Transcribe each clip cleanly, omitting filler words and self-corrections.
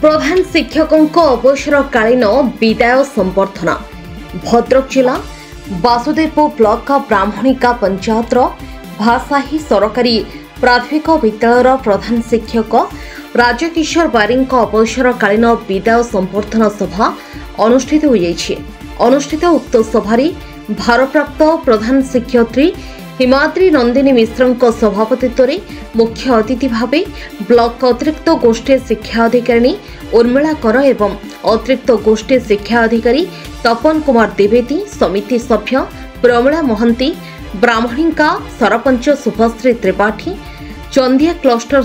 प्रधान शिक्षकों अवसरकालीन विदाय संबर्धना भद्रक जिला वासुदेवपुर ब्लॉक ब्राह्मणिका पंचायत भाषाही सरकारी प्राथमिक विद्यालय प्रधान शिक्षक राजकिशोर बारी अवसरकालीन विदाय संबर्धना सभा अनुष्ठित अनुष्ठित उक्त सभारे भारप्राप्त प्रधान शिक्षयित्री हिमाद्री नंदिनी मिश्र सभापतित्व में मुख्य अतिथि भाव ब्लॉक अतिरिक्त गोष्ठी शिक्षा अधिकारी उर्मिला कर एवं अतिरिक्त गोष्ठी शिक्षा अधिकारी तपन कुमार द्विवेदी समिति सभ्य प्रमिला महंती ब्राह्मणिका सरपंच शुभश्री त्रिपाठी चंदिया क्लस्टर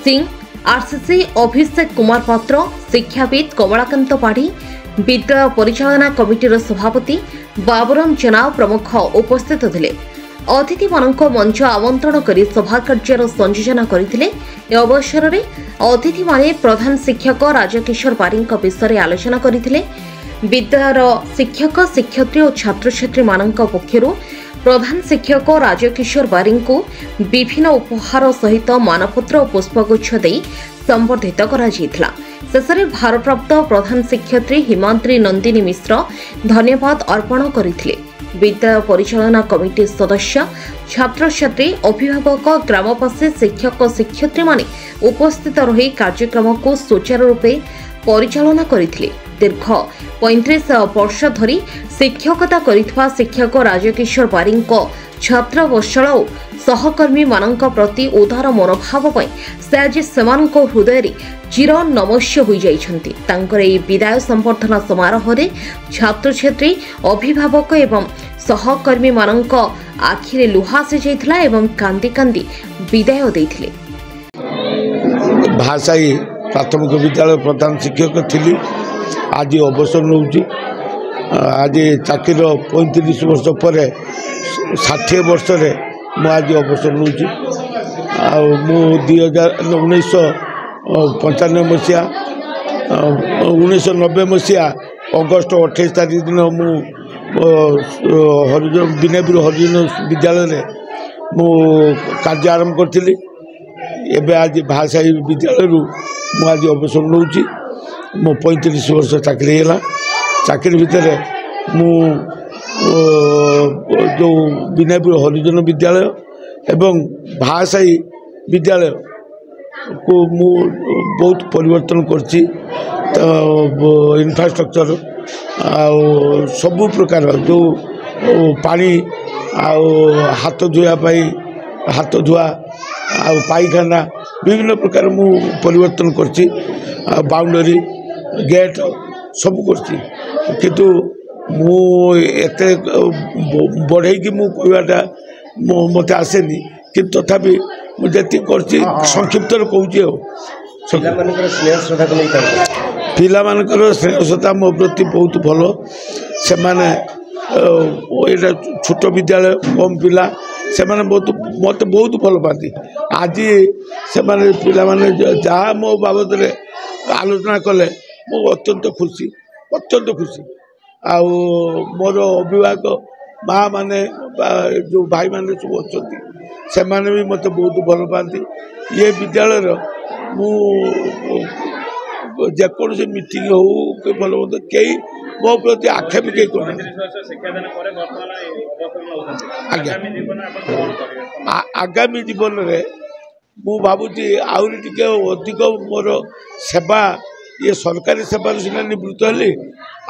सिंह आरसीसी अभिषेक कुमार पात्र शिक्षाविद कमलाकांत पाढ़ी विद्यालय परिचालना कमिटीर सभापति बाबुराम जेना प्रमुख उपस्थित थे। अतिथि मानक मंच आमंत्रण कर सभा कार्यर संयोजन करते। अवसर में अतिथि माने प्रधान शिक्षक राजकिशोर बारी विषय आलोचना करते। विद्यालय शिक्षक शिक्षयित्री और छात्र छात्री मानक पक्षरु प्रधान शिक्षक राजकिशोर बारी को विभिन्न उपहार सहित मानपत्र और पुष्पगुच्छ दे संबर्धित करा जायथिला। शेषे भारप्राप्त प्रधान शिक्षयित्री हिमाद्री नंदिनी मिश्र धन्यवाद अर्पण करथिले। विद्यालय परिचालना कमिटी सदस्य छात्र छात्री अभिभावक ग्रामवासी शिक्षक शिक्षयित्री माने उपस्थित रही कार्यक्रम को सुचारू रूपे परिचालना करथिले। दीर्घ 35 वर्ष धरी शिक्षकता करिथवा शिक्षक राजकिशोर बारी छात्र वत्सल और सहकर्मी मानक प्रति उदार मनोभाव से आज सेमानक हृदय चिर नमस्य हो जाइछन्ति। तांकर एई विदाय संबर्धना समारोह रे छात्र छात्री अभिभावक एवं सहकर्मी मानक आखिरे लुहा से जाइथिला एवं कांदी कांदी विदाय देथिले। भाषाई प्राथमिक विद्यालय प्रधान शिक्षक थिली आज अवसर नौची। आज चाकिर 35 वर्ष पर 60 वर्ष रे मु आज अवसर नौची। मु 1995 मसीहा 1990 मसीहा अगस्ट 28 तारीख दिन मु हरिजन विनयपुर हरिजन विद्यालय रे मु कार्य आरंभ करथिली। एबे आज भाषाई विद्यालय रु मु आज अवसर नौची। मो 35 वर्ष चाकरी है। चाकरी भितर मु जो विनयपुर हरिजन विद्यालय एवं भाषाई विद्यालय को मु बहुत परिवर्तन करछि। इंफ्रास्ट्रक्चर सबु प्रकार जो पानी हाथ धुआ पाइखाना विभिन्न प्रकार मु परिवर्तन करछि। बाउंडरी गेट सब करछि किंतु मु एते बढ़े कि मु कहवाटा मते आसेनी किंतु तथापि मु जति करछि संक्षिप्त कहूछि। पिला मानकर स्नेह श्रद्धा मो प्रति बहुत भलो। से माने एटा छोट विद्यालय कम पिला से माने बहुत मत बहुत भल पाती। आज से माने पिला माने जहाँ मो बाबद रे आलोचना कले मो अत्यंत खुशी आ मोर अभिभावक माँ माने जो भाई माने सब अच्छा से माने भी मत बहुत भल पाती। ये विद्यालय मु जेकोसी मीटिंग हो कि भल मत कई मो प्रति आक्षेप कई कर आगामी जीवन में मु भावुची आउरी टिके अधिक मोर सेवा ये सरकारी सेवा सीना निवृत्त हेली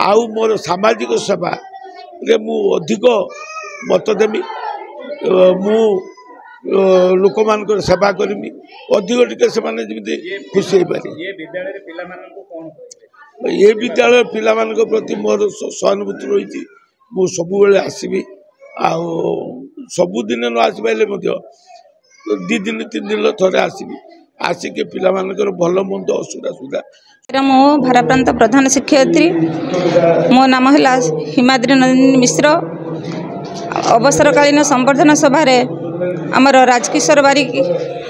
आउ मोर सामाजिक सेवा रे मु अधिक मत देमी। मु लोक मान सेवा करमी अधिक टिके से माने जमी खुशी हो पारे। ये विद्यालय पिला मानक प्रति मोर सहानुभूति रही। मु सबु बेले आसबी सबुदिन न आस पाइले 2 दिन 3 दिन थोड़े आसबी आसिक पिला मानकर भल मंद असुविधा सुविधा। मो भारप्रांत प्रधान शिक्षयित्री मो नाम है हिमाद्री नंदिनी मिश्र। अवसरकालीन संबर्धना सभा आमर राजकिशोर बारी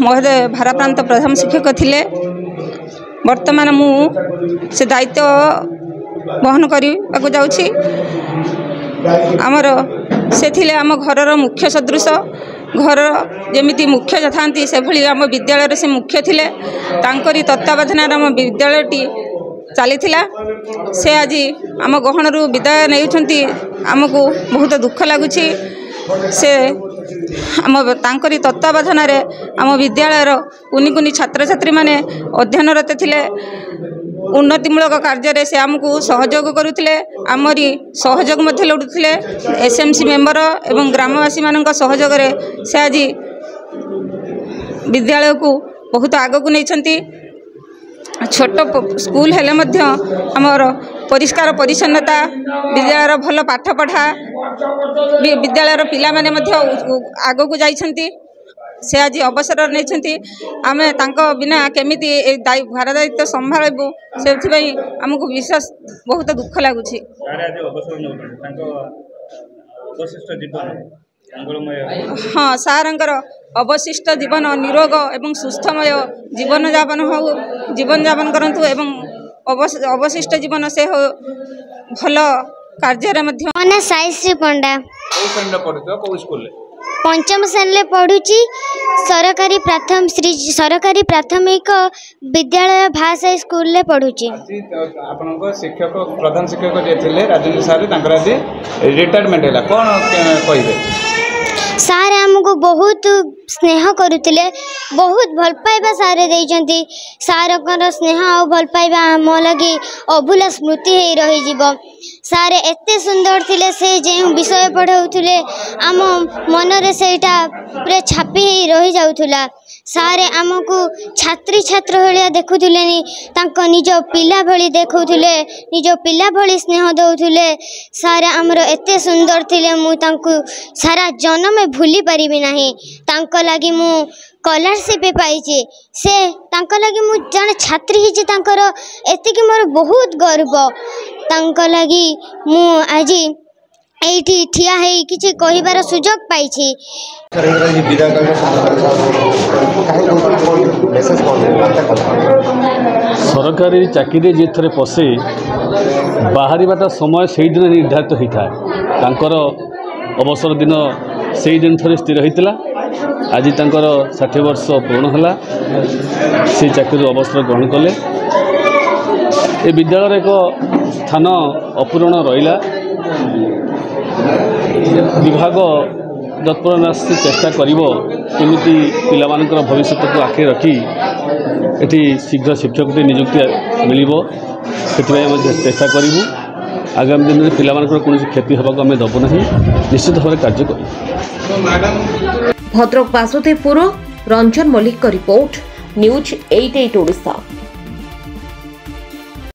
महोदय भारप्रांत प्रधान शिक्षक थिले। वर्तमान मु से दायित्व बहन करने जाऊँगी। आमर से थिले आम घरर मुख्य सदृश घर जमी मुख्य थांती से भली आम विद्यालय से मुख्य थिले तांकरी तत्वावधान आम विद्यालयटी चली से आज आम गहन विदाय नहीं आमको बहुत दुख लगुच से आम तांकरी तत्वावधान आम विद्यालयर कुनि कुनि छात्र छात्री माने अध्ययनरत थिले उन्नतिमूलक कार्य से आमको सहयोग करुले आमरी सहयोग लोड़ुले एसएमसी मेंबर एवं ग्रामवासी मान सहयोग से आज विद्यालय को बहुत आग को नहीं छोट स्कूल हेले मध्य आमर परिष्कार परिच्छन्नता विद्यालय भल पाठ पढ़ा विद्यालय पिला माने मध्य आग को जाइछंती से आज अवसर नहीं आम बिना केमिति भार दायित्व संभालबू से आमको विशेष बहुत दुख लगुच हाँ सारंकर अवशिष्ट जीवन निरोग एवं सुस्थमय जीवन यापन हो जीवन यापन करंतु एवं अवशिष्ट जीवन से हो भल कार्य मने साईश्री पंडा पंचम श्रेणी पढ़ुची सरकारी प्राथमिक विद्यालय भाषा स्कूल पढ़ुची शिक्षक प्रधान शिक्षक जे थिले राजेंद्र सार तांकर आज रिटायरमेंट हैला कोन कहिबे सार आमको बहुत स्नेह करुले बहुत भल पाइबा सारे देइचंती सारकर स्नेह और भल पाइबा आम लगी अभूला स्मृति हो रही सार एते सुंदर थिले से जो विषय पढ़ाउथुले आम मनरे सेटा पूरा छापी रही जाउथुला सारे आमको छात्री छात्र भाया देखुले तांको निज पिला भली देखुले निज पिला भली स्नेह दउथुले सारे आमर एते सुंदर थिले मु तांको सारा जन्म में भूली पारिबी नाही तांको लागि मु स्कॉलरशिप पाइछि से तांको लागि मु जने छात्री हिछि तांकर एतिकी मोर बहुत गर्व तांको लागि मु आज एठी ठिया है किछि कहिबार सुजोग पाइछि सरकारी चाकरी जे थरे पसे बाहरीबाटा समय से दिन निर्धारित होता है तांकर अवसर दिन से दिन थरे स्थिर होता आज तांकर 60 वर्ष पूर्ण होला से चाकरी अवसर ग्रहण कले ए विद्यालय एक स्थान अपूर्ण रहिला विभाग तत्पर चेष्टा करमिति पिलामानकर भविष्य को आखि रखी एटी शीघ्र शिक्षक नियुक्ति मिल से चेष्टा करूँ आगामी दिन में पिलामानकर कौन क्षति होगा आम दबू ना निश्चित भाव कार्य कर भद्रक बासुदेवपुर रंजन मल्लिक रिपोर्ट न्यूज 88 ओडिशा।